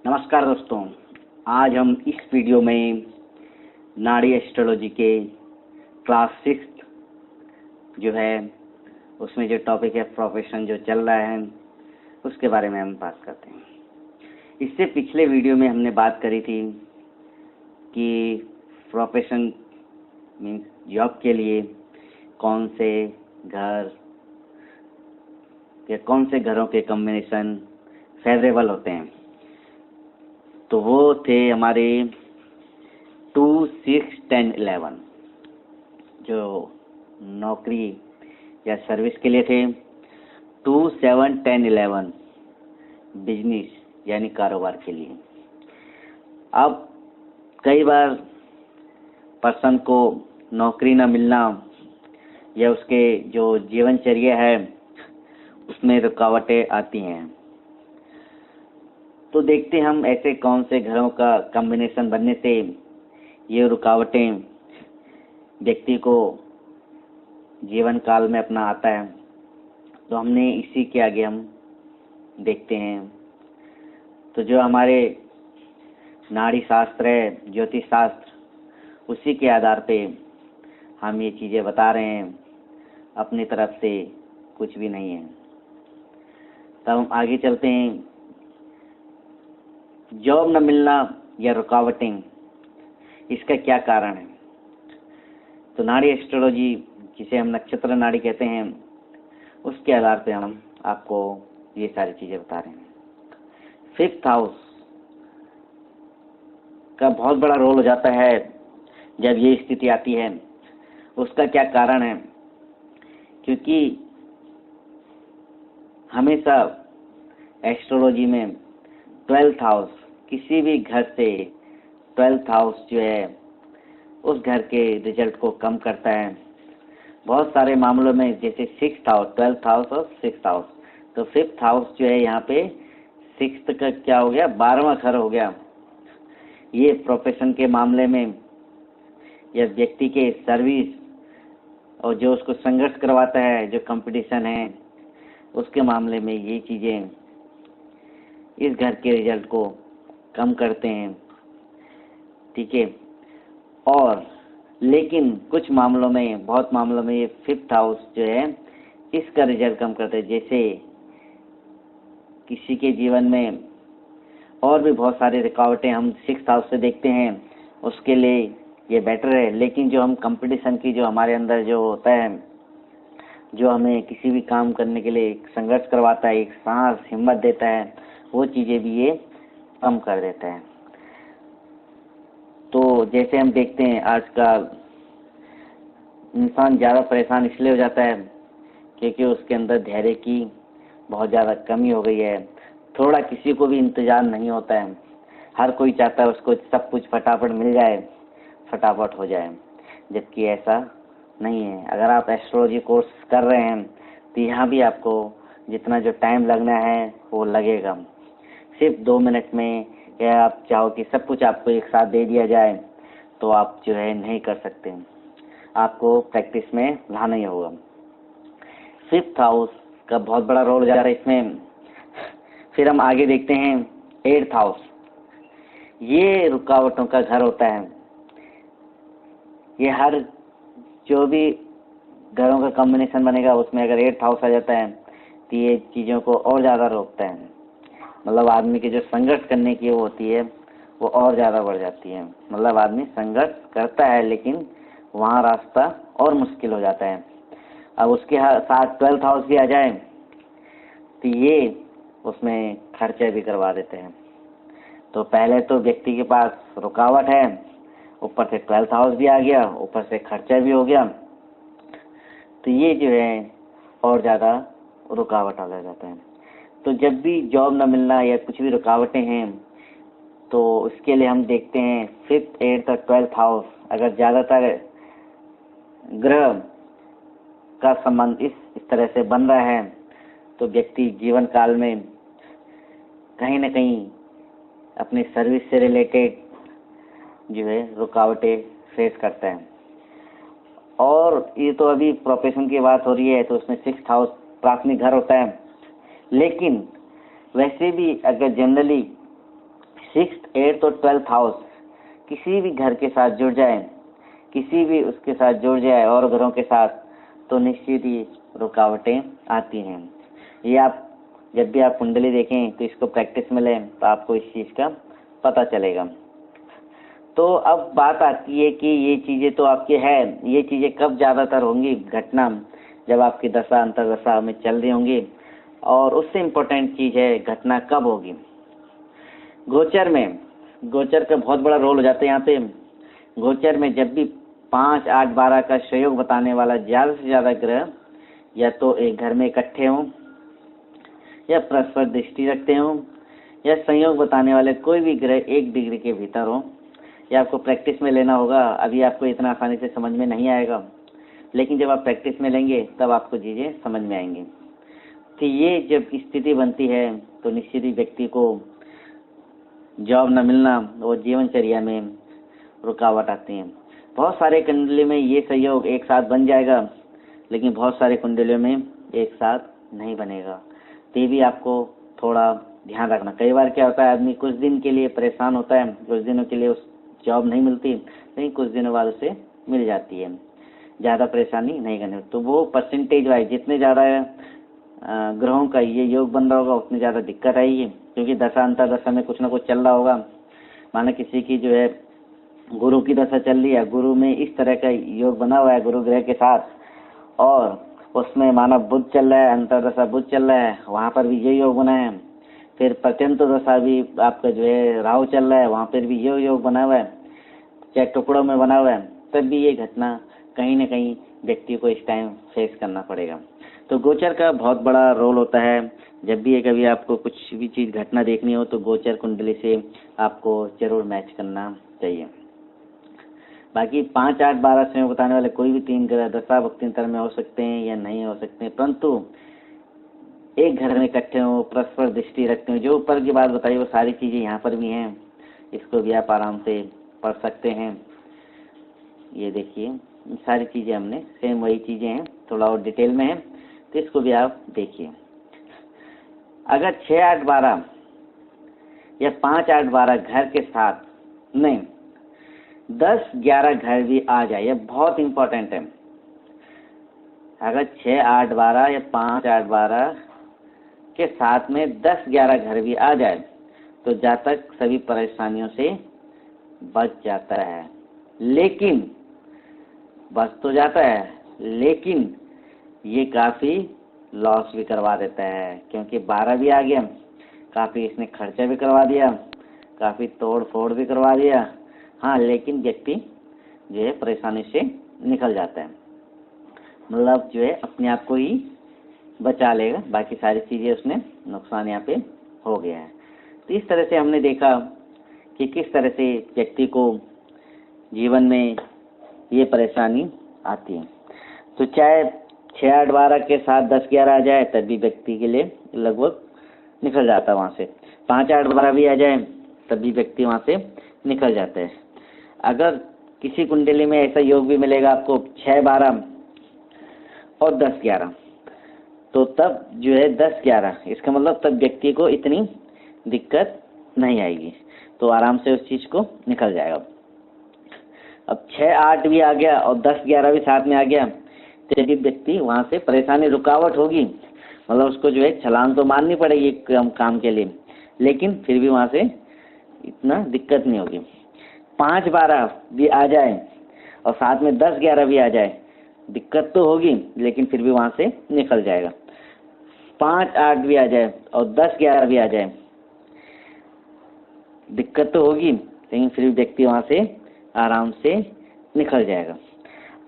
नमस्कार दोस्तों, आज हम इस वीडियो में नाड़ी एस्ट्रोलॉजी के क्लास 6 जो है उसमें जो टॉपिक है प्रोफेशन जो चल रहा है उसके बारे में हम बात करते हैं। इससे पिछले वीडियो में हमने बात करी थी कि प्रोफेशन मीन्स जॉब के लिए कौन से घर या कौन से घरों के कॉम्बिनेशन फेवरेबल होते हैं। तो वो थे हमारे 2, 6, 10, 11 जो नौकरी या सर्विस के लिए थे। 2, 7, 10, 11 बिजनेस यानी कारोबार के लिए। अब कई बार पर्सन को नौकरी न मिलना या उसके जो जीवनचर्या है उसमें रुकावटें आती हैं। तो देखते हम ऐसे कौन से घरों का कॉम्बिनेशन बनने से ये रुकावटें व्यक्ति को जीवन काल में अपना आता है। तो हमने इसी के आगे हम देखते हैं। तो जो हमारे नाड़ी शास्त्र है, ज्योतिष शास्त्र, उसी के आधार पे हम ये चीज़ें बता रहे हैं, अपनी तरफ से कुछ भी नहीं है। तब हम आगे चलते हैं। जॉब न मिलना या रुकावटें, इसका क्या कारण है। तो नाड़ी एस्ट्रोलॉजी, जिसे हम नक्षत्र नाड़ी कहते हैं, उसके आधार पे हम आपको ये सारी चीज़ें बता रहे हैं। 5th हाउस का बहुत बड़ा रोल हो जाता है जब ये स्थिति आती है। उसका क्या कारण है, क्योंकि हमेशा एस्ट्रोलॉजी में 12th हाउस, किसी भी घर से 12th हाउस जो है उस घर के रिजल्ट को कम करता है। बहुत सारे मामलों में जैसे 6th हाउस, 12th हाउस और 6th हाउस। तो 5th हाउस जो है यहाँ पे 6th का क्या हो गया, 12वां घर हो गया। ये प्रोफेशन के मामले में या व्यक्ति के सर्विस और जो उसको संघर्ष करवाता है, जो कंपटीशन है, उसके मामले में ये चीज़ें इस घर के रिजल्ट को कम करते हैं। ठीक है। और लेकिन कुछ मामलों में, बहुत मामलों में ये 5th हाउस जो है इसका रिजल्ट कम करते हैं। जैसे किसी के जीवन में और भी बहुत सारी रुकावटें हम 6th हाउस से देखते हैं, उसके लिए ये बेटर है। लेकिन जो हम कंपटीशन की, जो हमारे अंदर जो होता है, जो हमें किसी भी काम करने के लिए संघर्ष करवाता है, एक साहस, हिम्मत देता है, वो चीज़ें भी ये कम कर देता है। तो जैसे हम देखते हैं आजकल इंसान ज़्यादा परेशान इसलिए हो जाता है क्योंकि उसके अंदर धैर्य की बहुत ज़्यादा कमी हो गई है। थोड़ा किसी को भी इंतज़ार नहीं होता है। हर कोई चाहता है उसको सब कुछ फटाफट मिल जाए, फटाफट हो जाए, जबकि ऐसा नहीं है। अगर आप एस्ट्रोलॉजी कोर्स कर रहे हैं तो यहाँ भी आपको जितना जो टाइम लगना है वो लगेगा। सिर्फ 2 मिनट में या आप चाहो कि सब कुछ आपको एक साथ दे दिया जाए तो आप जो है नहीं कर सकते। आपको प्रैक्टिस में लाना ही होगा। 5th हाउस का बहुत बड़ा रोल जा रहा है इसमें। फिर हम आगे देखते हैं 8th हाउस। ये रुकावटों का घर होता है। ये हर जो भी घरों का कॉम्बिनेशन बनेगा उसमें अगर 8th हाउस आ जाता है तो ये चीज़ों को और ज़्यादा रोकता है। मतलब आदमी की जो संघर्ष करने की वो होती है वो और ज़्यादा बढ़ जाती है। मतलब आदमी संघर्ष करता है लेकिन वहाँ रास्ता और मुश्किल हो जाता है। अब उसके साथ 12th हाउस भी आ जाए तो ये उसमें खर्चे भी करवा देते हैं। तो पहले तो व्यक्ति के पास रुकावट है, ऊपर से 12th हाउस भी आ गया, ऊपर से खर्चा भी हो गया, तो ये जो है और ज़्यादा रुकावट आ जाता है। तो जब भी जॉब न मिलना या कुछ भी रुकावटें हैं तो उसके लिए हम देखते हैं 5th, 8th और 12th हाउस अगर ज़्यादातर ग्रह का संबंध इस तरह से बन रहा है तो व्यक्ति जीवन काल में कहीं न कहीं अपनी सर्विस से रिलेटेड जो है रुकावटें फेस करता है। और ये तो अभी प्रोफेशन की बात हो रही है तो उसमें 6th हाउस प्राथमिक घर होता है। लेकिन वैसे भी अगर जनरली 6th 8th और 12th हाउस किसी भी घर के साथ जुड़ जाए, किसी भी उसके साथ जुड़ जाए और घरों के साथ, तो निश्चित ही रुकावटें आती हैं। ये आप जब भी आप कुंडली देखें तो इसको प्रैक्टिस में लें तो आपको इस चीज़ का पता चलेगा। तो अब बात आती है कि ये चीज़ें तो आपकी है, ये चीज़ें कब ज़्यादातर होंगी घटना, जब आपकी दशा अंतर्दशा में चल रही होंगी। और उससे इम्पोर्टेंट चीज़ है घटना कब होगी। गोचर में, गोचर का बहुत बड़ा रोल हो जाता है यहाँ पे। गोचर में जब भी 5, 8, 12 का सहयोग बताने वाला ज़्यादा से ज़्यादा ग्रह या तो एक घर में इकट्ठे हों, या परस्पर दृष्टि रखते हों, या संयोग बताने वाले कोई भी ग्रह 1 डिग्री के भीतर हो, या आपको प्रैक्टिस में लेना होगा। अभी आपको इतना आसानी से समझ में नहीं आएगा, लेकिन जब आप प्रैक्टिस में लेंगे तब आपको चीज़ें समझ में आएंगी। तो ये जब स्थिति बनती है तो निश्चित ही व्यक्ति को जॉब न मिलना और जीवनचर्या में रुकावट आती है। बहुत सारे कुंडली में ये सहयोग एक साथ बन जाएगा, लेकिन बहुत सारे कुंडलियों में एक साथ नहीं बनेगा। तो ये भी आपको थोड़ा ध्यान रखना। कई बार क्या होता है, आदमी कुछ दिन के लिए परेशान होता है, कुछ दिनों के लिए उस जॉब नहीं मिलती, लेकिन कुछ दिनों बाद उसे मिल जाती है। ज़्यादा परेशानी नहीं करनी। तो वो परसेंटेज वाइज जितने ज़्यादा ग्रहों का ये योग बन रहा होगा उतनी ज़्यादा दिक्कत आएगी, क्योंकि दशा अंतर्दशा में कुछ ना कुछ चल रहा होगा। माना किसी की जो है गुरु की दशा चल रही है, गुरु में इस तरह का योग बना हुआ है गुरु ग्रह के साथ, और उसमें माना बुध चल रहा है, अंतर्दशा बुध चल रहा है, वहाँ पर भी ये योग बना है। फिर प्रत्यंत दशा भी आपका जो है राहु चल रहा है, वहाँ पर भी ये योग बना हुआ है, चाहे टुकड़ों में बना हुआ है, तब भी ये घटना कहीं ना कहीं व्यक्ति को इस टाइम फेस करना पड़ेगा। तो गोचर का बहुत बड़ा रोल होता है। जब भी कभी आपको कुछ भी चीज़ घटना देखनी हो तो गोचर कुंडली से आपको जरूर मैच करना चाहिए। बाकी 5, 8, 12 समय बताने वाले कोई भी 3 ग्रह दशा भक्तिंतर में हो सकते हैं या नहीं हो सकते हैं, परंतु एक घर में इकट्ठे हो, परस्पर दृष्टि रखते हो, जो ऊपर की बात बताई वो सारी चीज़ें यहाँ पर भी हैं। इसको भी आप आराम से पढ़ सकते हैं। ये देखिए सारी चीज़ें हमने सेम वही चीज़ें हैं, थोड़ा और डिटेल में है, तो इसको भी आप देखिए। अगर 6, 8, 12 या 5, 8, 12 घर के साथ नहीं 10, 11 घर भी आ जाए, यह बहुत इंपॉर्टेंट है। अगर 6, 8, 12 या 5, 8, 12 के साथ में 10, 11 घर भी आ जाए तो जातक सभी परेशानियों से बच जाता है। लेकिन बच तो जाता है, लेकिन ये काफ़ी लॉस भी करवा देता है, क्योंकि 12 भी आ गया, काफ़ी इसने खर्चा भी करवा दिया, काफ़ी तोड़ फोड़ भी करवा दिया। हाँ, लेकिन व्यक्ति जो है परेशानी से निकल जाता है, मतलब जो है अपने आप को ही बचा लेगा, बाकी सारी चीज़ें उसने नुकसान यहाँ पे हो गया है। तो इस तरह से हमने देखा कि किस तरह से व्यक्ति को जीवन में ये परेशानी आती है। तो चाहे 6, 8, 12 के साथ 10, 11 आ जाए तब भी व्यक्ति के लिए लगभग निकल जाता है वहाँ से। 5, 8, 12 भी आ जाए तब भी व्यक्ति वहाँ से निकल जाता है। अगर किसी कुंडली में ऐसा योग भी मिलेगा आपको 6, 12 और 10, 11, तो तब जो है 10, 11 इसका मतलब तब व्यक्ति को इतनी दिक्कत नहीं आएगी, तो आराम से उस चीज़ को निकल जाएगा। अब 6, 8 भी आ गया और 10, 11 भी साथ में आ गया तो भी व्यक्ति वहाँ से परेशानी रुकावट होगी, मतलब उसको जो है छलांग तो मारनी पड़ेगी काम के लिए, लेकिन फिर भी वहाँ से इतना दिक्कत नहीं होगी। 5, 12 भी आ जाए और साथ में 10, 11 भी आ जाए, दिक्कत तो होगी लेकिन फिर भी वहाँ से निकल जाएगा। 5, 8 भी आ जाए और 10, 11 भी आ जाए, दिक्कत तो होगी लेकिन फिर भी व्यक्ति वहाँ से आराम से निकल जाएगा।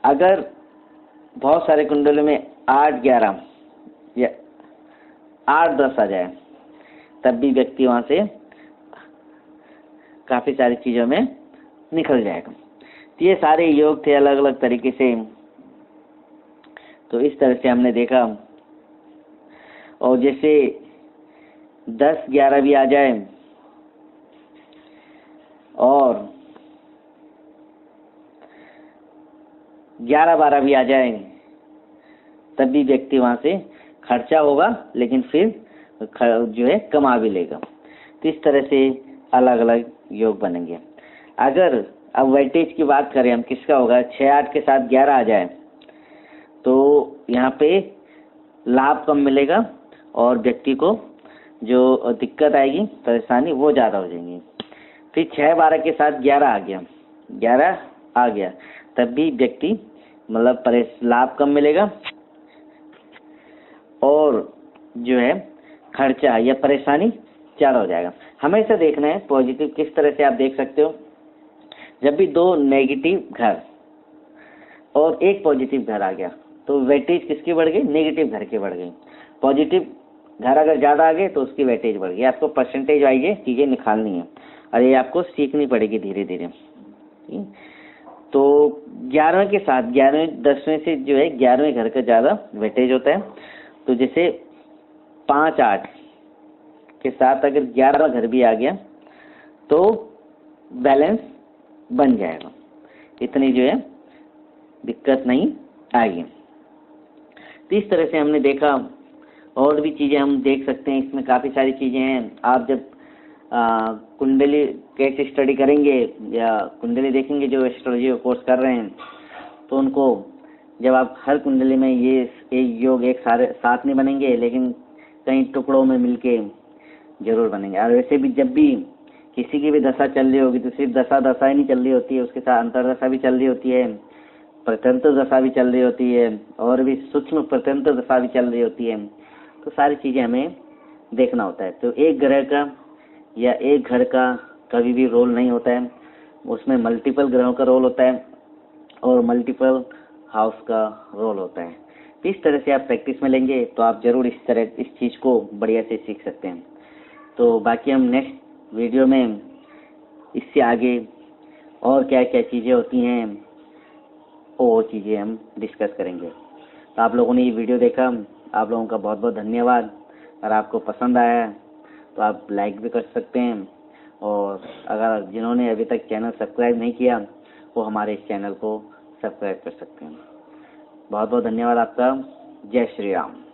अगर बहुत सारे कुंडलों में 8, 11 या 8, 10 आ जाए तब भी व्यक्ति वहाँ से काफ़ी सारी चीज़ों में निकल जाएगा। तो ये सारे योग थे अलग अलग तरीके से, तो इस तरह से हमने देखा। और जैसे 10, 11 भी आ जाए और 11, 12 भी आ जाए तब भी व्यक्ति वहाँ से खर्चा होगा लेकिन फिर जो है कमा भी लेगा। तो इस तरह से अलग अलग योग बनेंगे। अगर अब वेटेज की बात करें हम, किसका होगा, 6 8 के साथ 11 आ जाए तो यहाँ पे लाभ कम मिलेगा और व्यक्ति को जो दिक्कत आएगी, परेशानी, वो ज़्यादा हो जाएंगी। फिर 6 12 के साथ 11 आ गया तब भी व्यक्ति मतलब लाभ कम मिलेगा और जो है खर्चा या परेशानी ज़्यादा हो जाएगा। हमेशा देखना है पॉजिटिव। किस तरह से आप देख सकते हो, जब भी 2 नेगेटिव घर और एक पॉजिटिव घर आ गया तो वेटेज किसकी बढ़ गई, नेगेटिव घर की बढ़ गई। पॉजिटिव घर अगर ज़्यादा आ गए तो उसकी वेटेज बढ़ गई। आपको परसेंटेज वाइज ये चीज़ें निकालनी है और ये आपको सीखनी पड़ेगी धीरे धीरे। तो 11वें के साथ 11वें 10वें से जो है 11वें घर का ज़्यादा वेटेज होता है। तो जैसे 5 8 के साथ अगर 11वां घर भी आ गया तो बैलेंस बन जाएगा, इतनी जो है दिक्कत नहीं आएगी। तो इस तरह से हमने देखा। और भी चीज़ें हम देख सकते हैं, इसमें काफ़ी सारी चीज़ें हैं। आप जब कुंडली कैसे स्टडी करेंगे या कुंडली देखेंगे, जो एस्ट्रोलॉजी का कोर्स कर रहे हैं, तो उनको जब आप हर कुंडली में ये एक योग एक साथ नहीं बनेंगे, लेकिन कई टुकड़ों में मिलके जरूर बनेंगे। और वैसे भी जब भी किसी की भी दशा चल रही होगी तो सिर्फ दशा ही नहीं चल रही होती है, उसके साथ अंतरदशा भी चल रही होती है, प्रत्यंतर दशा भी चल रही होती है और भी सूक्ष्म प्रत्यंतर दशा भी चल रही होती है। तो सारी चीज़ें हमें देखना होता है। तो एक ग्रह का या एक घर का कभी भी रोल नहीं होता है, उसमें मल्टीपल ग्रहों का रोल होता है और मल्टीपल हाउस का रोल होता है। तो इस तरह से आप प्रैक्टिस में लेंगे तो आप जरूर इस चीज़ को बढ़िया से सीख सकते हैं। तो बाकी हम नेक्स्ट वीडियो में इससे आगे और क्या क्या चीज़ें होती हैं वो चीज़ें हम डिस्कस करेंगे। तो आप लोगों ने ये वीडियो देखा, आप लोगों का बहुत बहुत धन्यवाद। अगर आपको पसंद आया तो आप लाइक भी कर सकते हैं और अगर जिन्होंने अभी तक चैनल सब्सक्राइब नहीं किया वो हमारे इस चैनल को सब्सक्राइब कर सकते हैं। बहुत बहुत धन्यवाद आपका। जय श्री राम।